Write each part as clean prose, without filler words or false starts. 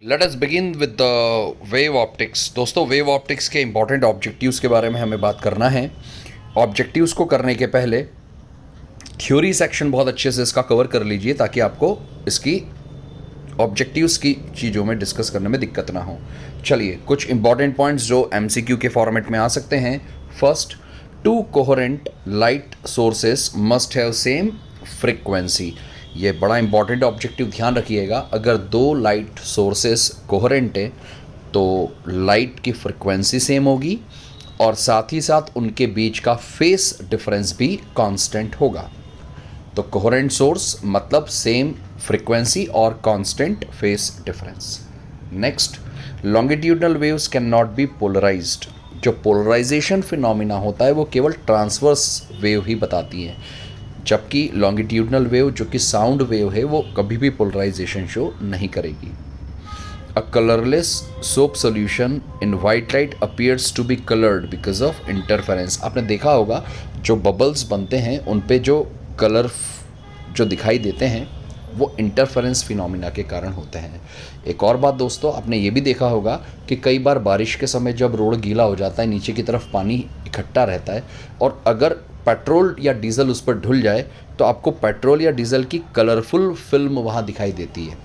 Let us begin with the wave optics. दोस्तों, wave optics के important objectives के बारे में हमें बात करना है। ऑब्जेक्टिव्स को करने के पहले थ्योरी सेक्शन बहुत अच्छे से इसका कवर कर लीजिए ताकि आपको इसकी ऑब्जेक्टिव्स की चीज़ों में डिस्कस करने में दिक्कत ना हो। चलिए, कुछ इंपॉर्टेंट पॉइंट्स जो एमसीक्यू के फॉर्मेट में आ सकते हैं। First, to coherent light sources must have same frequency. ये बड़ा इंपॉर्टेंट ऑब्जेक्टिव, ध्यान रखिएगा। अगर दो लाइट सोर्सेस कोहेरेंट है तो लाइट की फ्रीक्वेंसी सेम होगी और साथ ही साथ उनके बीच का फेस डिफरेंस भी कांस्टेंट होगा। तो कोहेरेंट सोर्स मतलब सेम फ्रीक्वेंसी और constant phase difference. Next, longitudinal waves can not be polarised. जो पोलराइजेशन फिनोमिना होता है वो केवल ट्रांसवर्स वेव ही बताती है, जबकि लॉन्गिट्यूडनल वेव जो कि साउंड वेव है वो कभी भी पोलराइजेशन शो नहीं करेगी। A colourless soap solution in white light appears to be coloured because of interference. आपने देखा होगा जो बबल्स बनते हैं उन पे जो कलर जो दिखाई देते हैं वो इंटरफेरेंस फिनोमिना के कारण होते हैं। एक और बात दोस्तों, आपने ये भी देखा होगा कि कई बार बारिश के समय जब रोड गीला हो जाता है, नीचे की तरफ पानी इकट्ठा रहता है और अगर पेट्रोल या डीजल उस पर धुल जाए तो आपको पेट्रोल या डीजल की कलरफुल फिल्म वहाँ दिखाई देती है।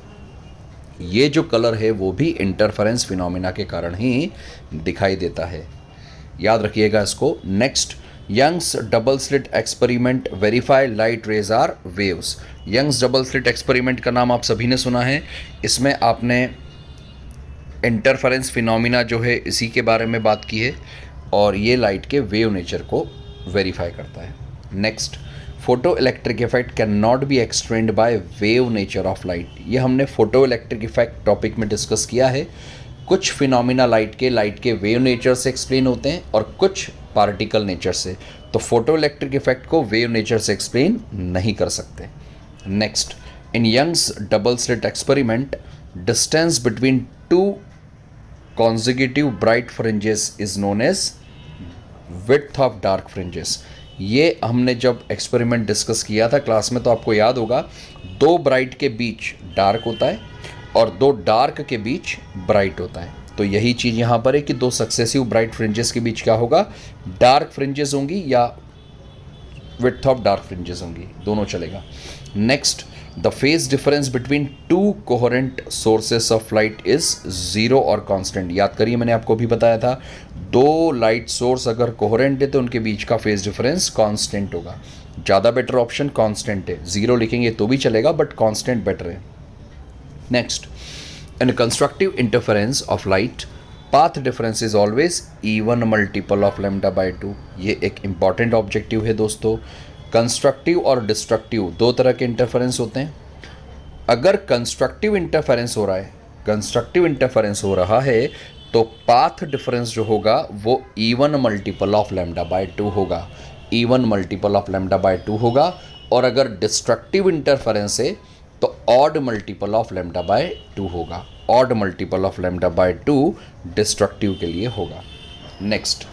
ये जो कलर है वो भी इंटरफेरेंस फिनोमिना के कारण ही दिखाई देता है, याद रखिएगा इसको। Next, Young's double slit experiment verify light rays are waves. Young's double slit experiment का नाम आप सभी ने सुना है। इसमें आपने इंटरफेरेंस फिनोमिना जो है इसी के बारे में बात की है और ये लाइट के वेव नेचर को वेरीफाई करता है। Next, photo electric effect can not be explained by wave nature of light. ये हमने फोटो इलेक्ट्रिक इफेक्ट टॉपिक में डिस्कस किया है। कुछ फिनोमिना लाइट के वेव नेचर से एक्सप्लेन होते हैं और कुछ पार्टिकल नेचर से। तो फोटो इलेक्ट्रिक इफेक्ट को वेव नेचर से एक्सप्लेन नहीं कर सकते। Next, in Young's double slit experiment distance between two consecutive bright fringes is known as width of dark fringes. ये हमने जब एक्सपेरिमेंट डिस्कस किया था क्लास में तो आपको याद होगा, दो ब्राइट के बीच डार्क होता है और दो डार्क के बीच ब्राइट होता है। तो यही चीज़ यहाँ पर है कि दो सक्सेसिव ब्राइट फ्रिंजेस के बीच क्या होगा, डार्क फ्रिंजेस होंगी या विड्थ ऑफ डार्क फ्रिंजेस होंगी, दोनों चलेगा। Next, the phase difference between two coherent sources of light is zero और कांस्टेंट। याद करिए, मैंने आपको भी बताया था, दो लाइट सोर्स अगर कोहेरेंट है तो उनके बीच का फेज डिफरेंस कांस्टेंट होगा। ज़्यादा बेटर ऑप्शन कांस्टेंट है, ज़ीरो लिखेंगे तो भी चलेगा बट कांस्टेंट बेटर है। Next, in constructive interference of light path difference is always even multiple of lambda by 2। ये एक इंपॉर्टेंट ऑब्जेक्टिव है दोस्तों। कंस्ट्रक्टिव और डिस्ट्रक्टिव दो तरह के इंटरफेरेंस होते हैं। अगर कंस्ट्रक्टिव इंटरफेरेंस हो रहा है तो पाथ डिफरेंस जो होगा वो even multiple of lambda by 2 होगा, even multiple of lambda by 2 होगा। और अगर डिस्ट्रक्टिव इंटरफेरेंस है तो odd multiple of lambda by 2 होगा, odd multiple of lambda by 2 destructive के लिए होगा। Next,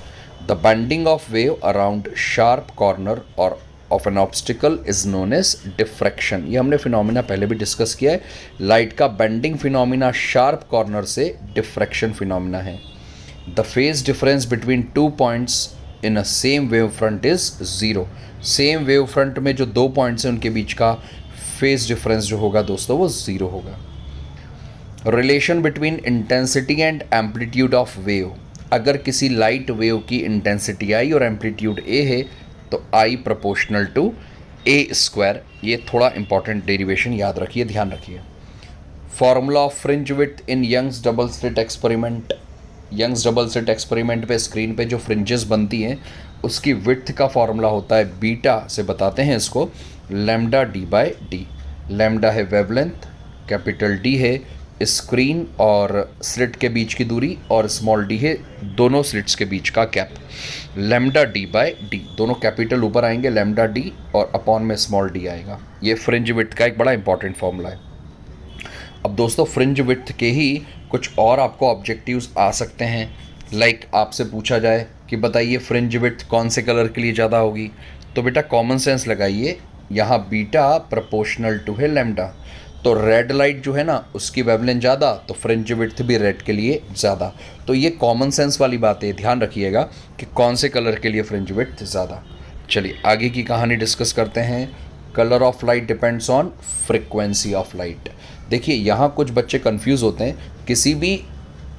the bending of wave around sharp corner और of an obstacle is known as diffraction. ये हमने फिनोमिना पहले भी डिस्कस किया है। लाइट का बेंडिंग फिनोमिना शार्प कॉर्नर से डिफ्रैक्शन फिनोमिना है। The phase difference between two points in a same wave front is zero. Same wave front में जो दो पॉइंट्स हैं उनके बीच का फेज डिफरेंस जो होगा दोस्तों वो ज़ीरो होगा। Relation between intensity and amplitude of wave. अगर किसी लाइट वेव की इंटेंसिटी आई और एम्पलीट्यूड ए है तो I proportional to A square. ये थोड़ा इंपॉर्टेंट डेरिवेशन याद रखिए, ध्यान रखिए। Formula of fringe width in Young's double slit experiment. Young's double slit experiment पे स्क्रीन पे जो फ्रिंजेस बनती हैं उसकी विड्थ का फॉर्मूला होता है, बीटा से बताते हैं इसको, lambda D by d. Lambda है वेवलेंथ, कैपिटल डी है स्क्रीन और स्लिट के बीच की दूरी और स्मॉल डी है दोनों स्लिट्स के बीच का gap. Lambda D by d, दोनों कैपिटल ऊपर आएंगे, लैम्डा डी और अपॉन में स्मॉल डी आएगा। ये फ्रिंज विड्थ का एक बड़ा इंपॉर्टेंट फॉर्मूला है। अब दोस्तों, फ्रिंज विड्थ के ही कुछ और आपको ऑब्जेक्टिव्स आ सकते हैं। लाइक आपसे पूछा जाए कि बताइए फ्रिंज विड्थ कौन से कलर के लिए ज़्यादा होगी, तो बेटा कॉमन सेंस लगाइए, यहाँ बीटा प्रोपोर्शनल टू है लैम्डा। तो रेड लाइट जो है ना उसकी वेवलेंथ ज़्यादा, तो फ्रिंज विड्थ भी रेड के लिए ज़्यादा। तो ये कॉमन सेंस वाली बात है, ध्यान रखिएगा कि कौन से कलर के लिए फ्रिंज विड्थ ज़्यादा। चलिए आगे की कहानी डिस्कस करते हैं। Colour of light depends on frequency of light. देखिए यहाँ कुछ बच्चे कंफ्यूज होते हैं, किसी भी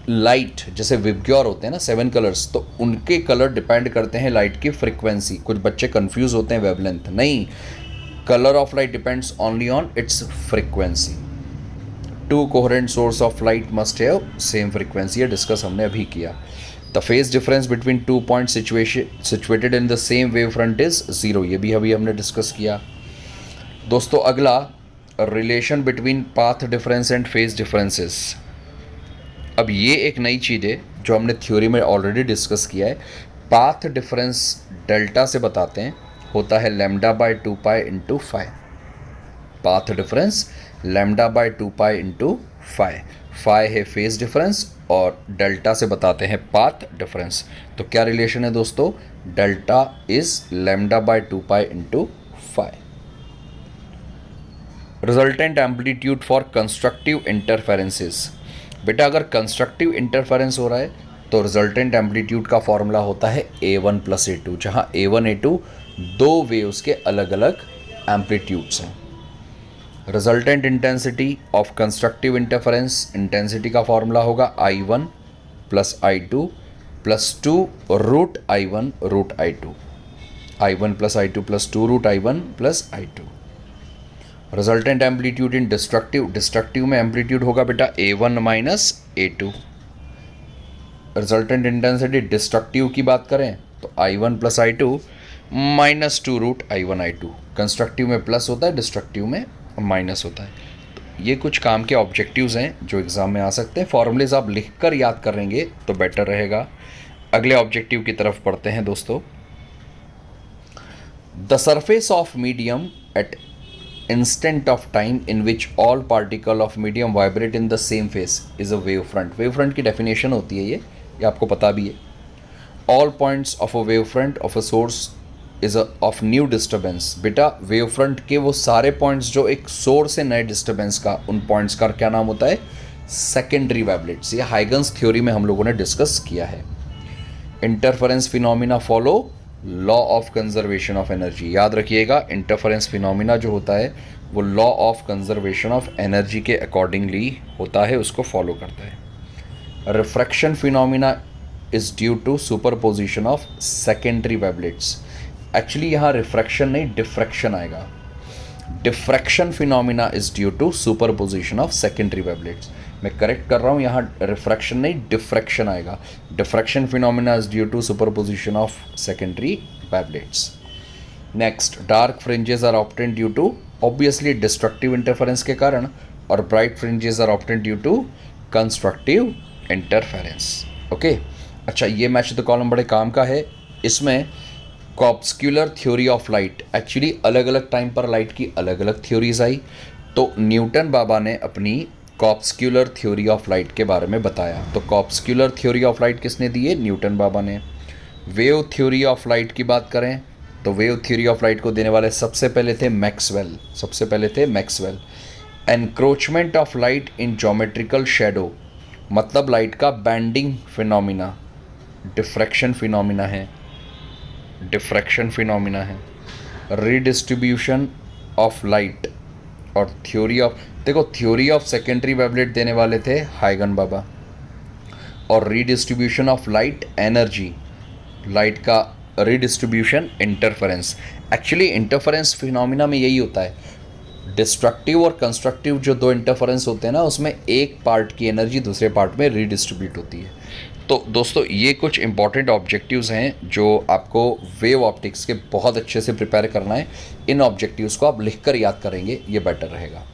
लाइट जैसे विबग्योर होते हैं ना 7 कलर्स, तो उनके कलर डिपेंड करते हैं लाइट की फ्रिक्वेंसी। कुछ बच्चे कंफ्यूज होते हैं वेवलेंथ, नहीं, colour of light depends only on it's frequency. To coherent source of light must have same frequency, ये डिस्कस हमने अभी किया। The phase difference between 2 points situated in the same wave front is 0, ये भी अभी हमने discuss किया। दोस्तों अगला, relation between path difference and phase differences. अब ये एक नई चीज़ है जो हमने थ्योरी में ऑलरेडी डिस्कस किया है। पाथ डिफरेंस डेल्टा से बताते हैं, होता है λ/2π into phi. Path difference λ/2π into phi. Phi है फेज डिफरेंस और डेल्टा से बताते हैं पाथ डिफरेंस। तो क्या रिलेशन है दोस्तों, delta is λ/2π into phi. Resultant amplitude for constructive interferences. बेटा अगर कंस्ट्रक्टिव इंटरफेरेंस हो रहा है तो रिजल्टेंट एम्पलीट्यूड का फॉर्मूला होता है A1 + A2, जहाँ A1 A2 दो वेव्स के अलग अलग एम्पलीट्यूड्स हैं। Resultant intensity of constructive interference, intensity का फॉर्मूला होगा I1 + I2 + 2 √I1 √I2, I1 + I2 + 2 √I1 + I2। Resultant amplitude इन डिस्ट्रक्टिव, डिस्ट्रक्टिव में एम्पलीट्यूड होगा बेटा A1 - A2। Resultant intensity destructive की बात करें तो I1 + I2 - 2 √I1 I2। Constructive में प्लस होता है, डिस्ट्रक्टिव में माइनस होता है। तो ये कुछ काम के ऑब्जेक्टिव्स हैं जो एग्जाम में आ सकते हैं। फॉर्मूलेज आप लिखकर याद करेंगे तो बेटर रहेगा। अगले ऑब्जेक्टिव की तरफ पढ़ते हैं दोस्तों। The surface of medium at instant of time in which all particle of medium vibrate in the same phase is a wave front। wave front की definition होती है ये आपको पता भी है। all points of a wave front of a source is a of new disturbance। बेटा wave front के वो सारे points जो एक source है नए disturbance का, उन points का क्या नाम होता है, secondary wavelets। ये हाइगन्स थ्योरी में हम लोगों ने डिस्कस किया है। Interference phenomena follow law of conservation of energy. याद रखिएगा इंटरफेरेंस फिनोमिना जो होता है वो law of conservation of energy के अकॉर्डिंगली होता है, उसको फॉलो करता है। Refraction phenomena is due to superposition of secondary wavelets. Actually यहाँ रिफ्रैक्शन नहीं डिफ्रैक्शन आएगा। Diffraction phenomena is due to superposition of secondary wavelets. मैं करेक्ट कर रहा हूँ, यहाँ रिफ्रैक्शन नहीं डिफ्रैक्शन आएगा। Diffraction phenomena is due to superposition of secondary wavelets. Next, dark fringes are obtained due to obviously destructive interference के कारण, और bright fringes are obtained due to constructive interference. Okay, अच्छा ये मैच द कॉलम बड़े काम का है। इसमें कॉर्पस्क्यूलर थ्योरी ऑफ लाइट, एक्चुअली अलग अलग टाइम पर लाइट की अलग अलग थ्योरीज आई, तो न्यूटन बाबा ने अपनी कॉर्पस्क्यूलर थ्योरी ऑफ लाइट के बारे में बताया। तो कॉर्पस्क्यूलर थ्योरी ऑफ लाइट किसने दी है, न्यूटन बाबा ने। वेव थ्योरी ऑफ लाइट की बात करें तो वेव थ्योरी ऑफ लाइट को देने वाले सबसे पहले थे मैक्सवेल, सबसे पहले थे Maxwell. Encroachment of light in geometrical shadow, मतलब लाइट का बैंडिंग फिनोमिना, डिफ्रैक्शन फिनोमिना है, डिफ्रैक्शन फिनोमिना है। रीडिस्ट्रीब्यूशन ऑफ लाइट और थ्योरी ऑफ, देखो थ्योरी ऑफ सेकेंडरी वेवलेट देने वाले थे हाइगन बाबा, और redistribution of light energy, light का redistribution interference. Actually interference phenomena में यही होता है, डिस्ट्रक्टिव और कंस्ट्रक्टिव जो दो इंटरफेरेंस होते हैं ना, उसमें एक पार्ट की एनर्जी दूसरे पार्ट में रीडिस्ट्रीब्यूट होती है। तो दोस्तों ये कुछ इंपॉर्टेंट ऑब्जेक्टिव्स हैं जो आपको वेव ऑप्टिक्स के बहुत अच्छे से प्रिपेयर करना है। इन ऑब्जेक्टिव्स को आप लिखकर याद करेंगे, ये बेटर रहेगा।